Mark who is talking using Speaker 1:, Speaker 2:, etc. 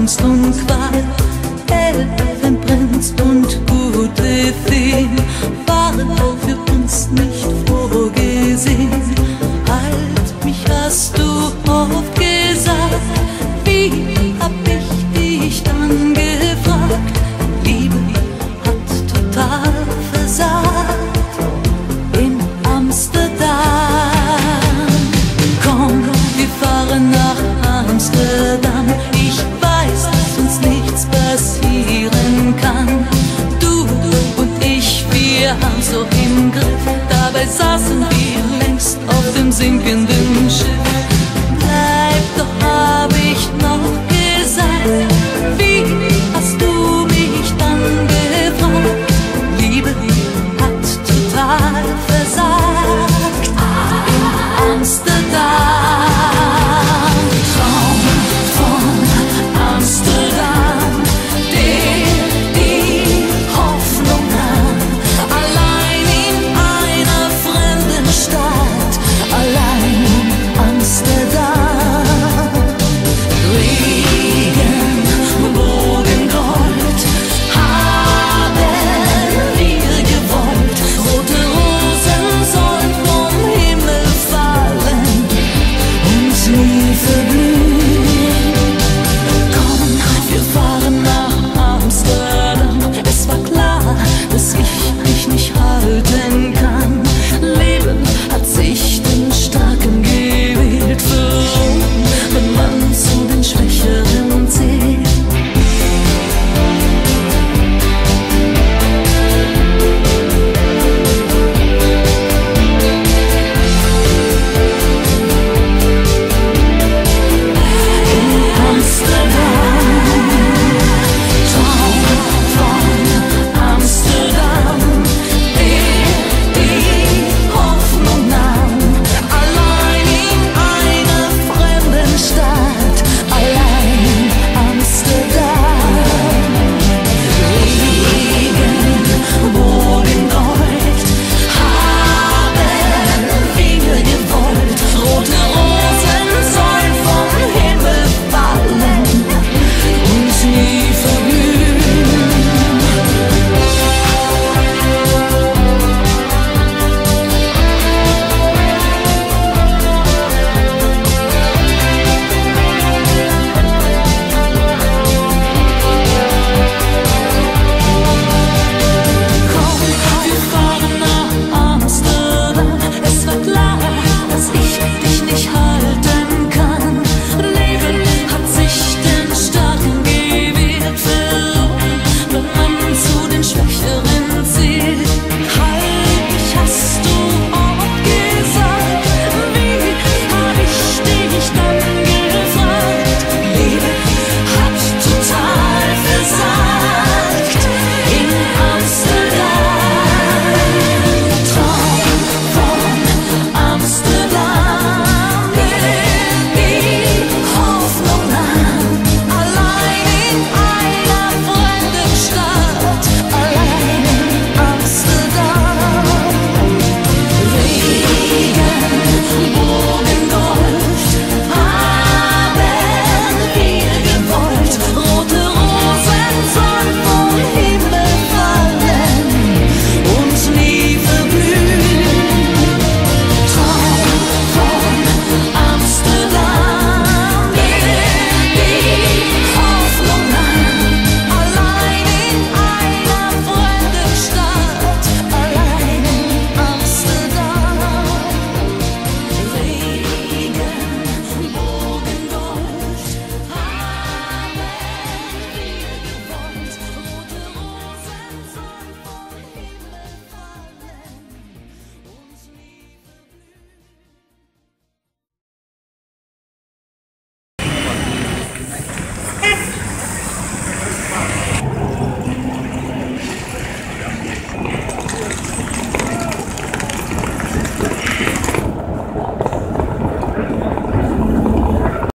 Speaker 1: Angst und Qual, Elfenprinz und gute Feen waren für uns nicht vorgesehen. Halt, mich hast du oft gesagt, wie hab ich dich dann gefragt? Liebe hat total versagt in Amsterdam. Komm, wir fahren nach Amsterdam. Ich weiß, dass uns nichts passieren kann. Du und ich, wir haben's so im Griff. Dabei saßen wir längst auf dem sinkenden